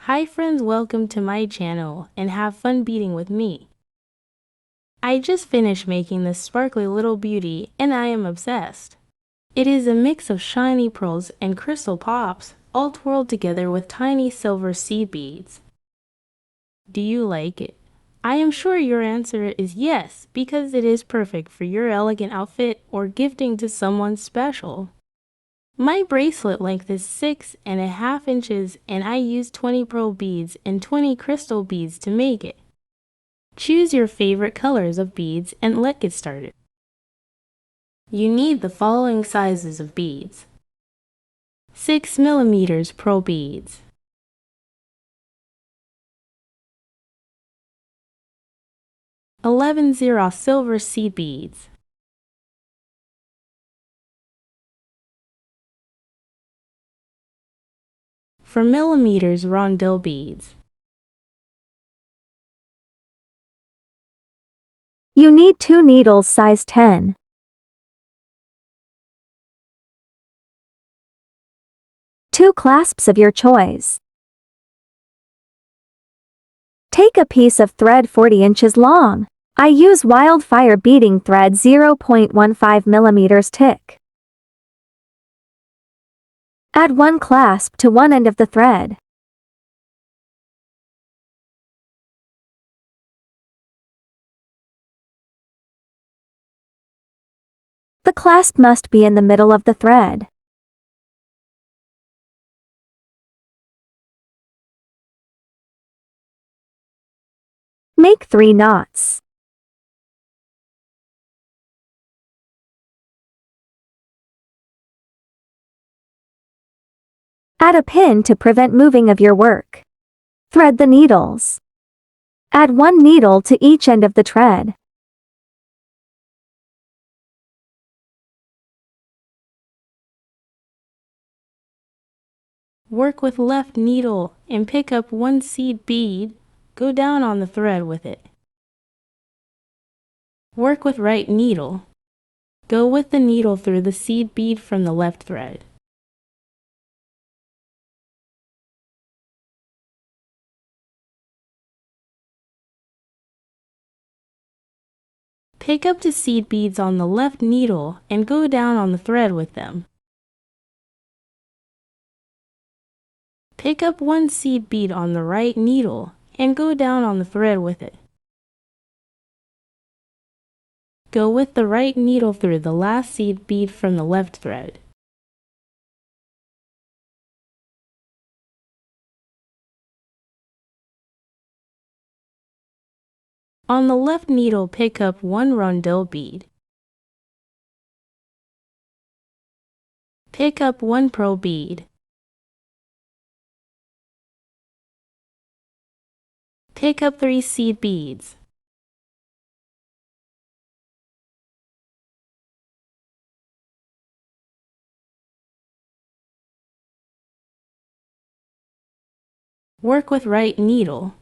Hi friends, welcome to my channel and have fun beading with me. I just finished making this sparkly little beauty and I am obsessed. It is a mix of shiny pearls and crystal pops, all twirled together with tiny silver seed beads. Do you like it? I am sure your answer is yes, because it is perfect for your elegant outfit or gifting to someone special. My bracelet length is 6.5 inches and I used 20 pearl beads and 20 crystal beads to make it. Choose your favorite colors of beads and let's get started. You need the following sizes of beads. 6mm pearl beads, 11/0 silver seed beads, 4mm rondelle beads. You need 2 needles size 10. Two clasps of your choice. Take a piece of thread 40 inches long. I use wildfire beading thread 0.15mm thick. Add one clasp to one end of the thread. The clasp must be in the middle of the thread. Make 3 knots. Add a pin to prevent moving of your work. Thread the needles. Add one needle to each end of the thread. Work with left needle and pick up one seed bead. Go down on the thread with it. Work with right needle. Go with the needle through the seed bead from the left thread. Pick up the seed beads on the left needle and go down on the thread with them. Pick up one seed bead on the right needle and go down on the thread with it. Go with the right needle through the last seed bead from the left thread. On the left needle, pick up one rondelle bead. Pick up one pearl bead. Pick up 3 seed beads. Work with right needle.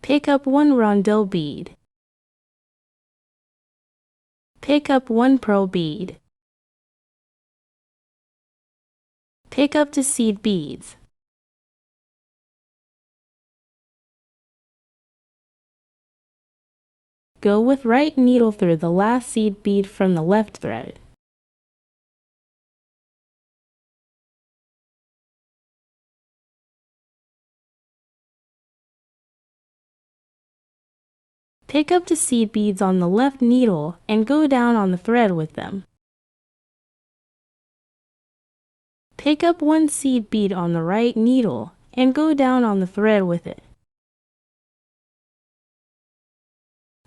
Pick up one rondelle bead. Pick up one pearl bead. Pick up the seed beads. Go with right needle through the last seed bead from the left thread. Pick up the seed beads on the left needle and go down on the thread with them. Pick up one seed bead on the right needle and go down on the thread with it.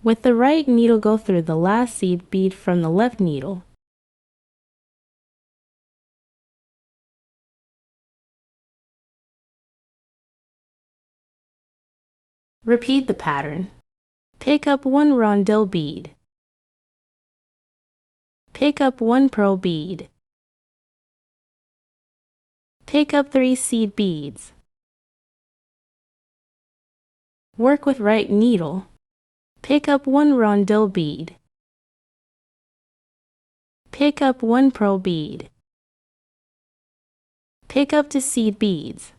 With the right needle, go through the last seed bead from the left needle. Repeat the pattern. Pick up one rondelle bead. Pick up one pearl bead. Pick up 3 seed beads. Work with right needle. Pick up one rondelle bead. Pick up one pearl bead. Pick up the seed beads.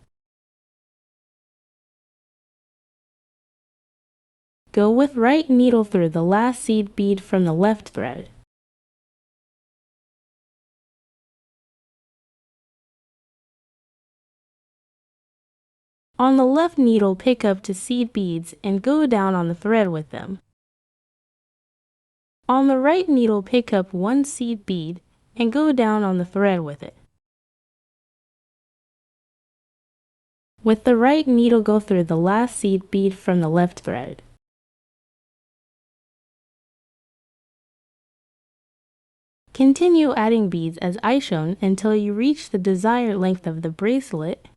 Go with right needle through the last seed bead from the left thread. On the left needle, pick up 2 seed beads and go down on the thread with them. On the right needle, pick up 1 seed bead and go down on the thread with it. With the right needle, go through the last seed bead from the left thread. Continue adding beads as I shown until you reach the desired length of the bracelet.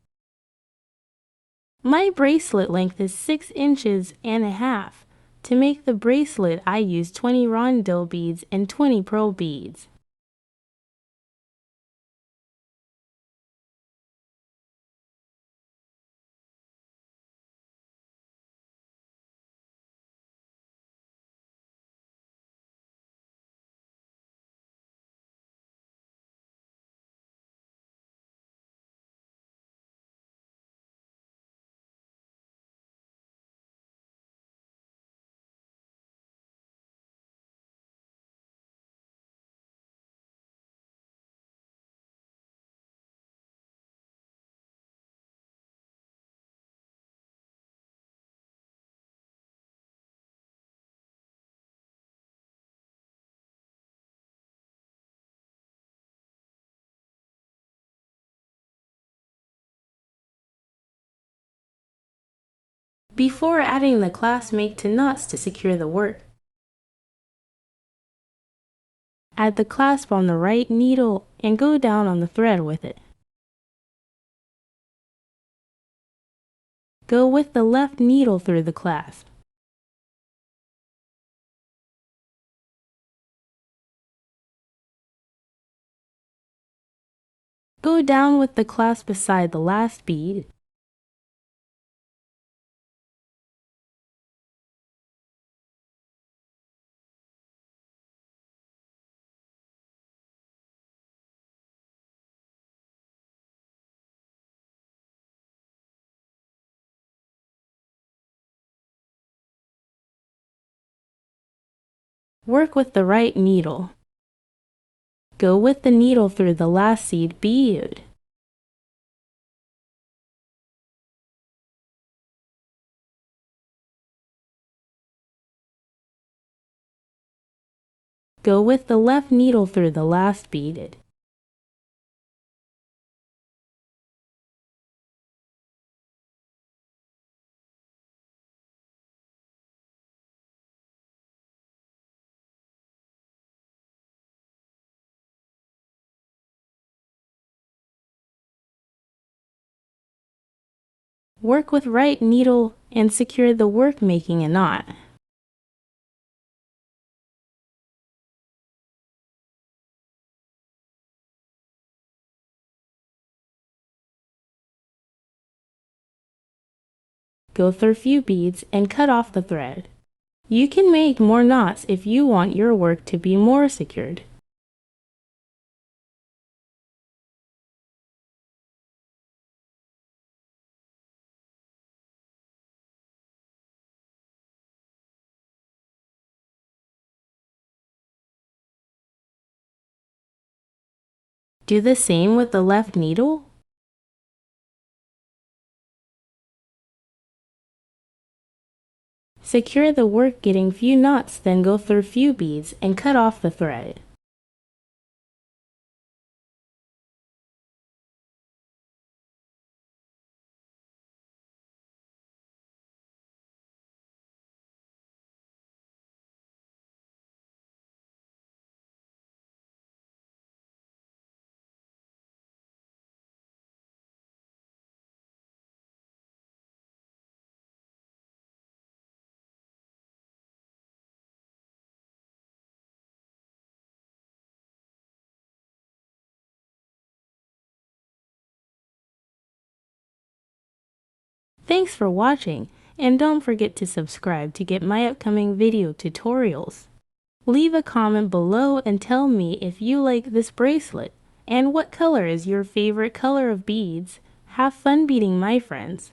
My bracelet length is 6 inches and a half. To make the bracelet, I use 20 rondelle beads and 20 pearl beads. Before adding the clasp, make 2 knots to secure the work. Add the clasp on the right needle and go down on the thread with it. Go with the left needle through the clasp. Go down with the clasp beside the last bead. Work with the right needle. Go with the needle through the last seed bead. Go with the left needle through the last beaded. Work with right needle and secure the work, making a knot. Go through a few beads and cut off the thread. You can make more knots if you want your work to be more secured. Do the same with the left needle. Secure the work, getting few knots, then go through few beads and cut off the thread. Thanks for watching, and don't forget to subscribe to get my upcoming video tutorials. Leave a comment below and tell me if you like this bracelet and what color is your favorite color of beads. Have fun beading, my friends.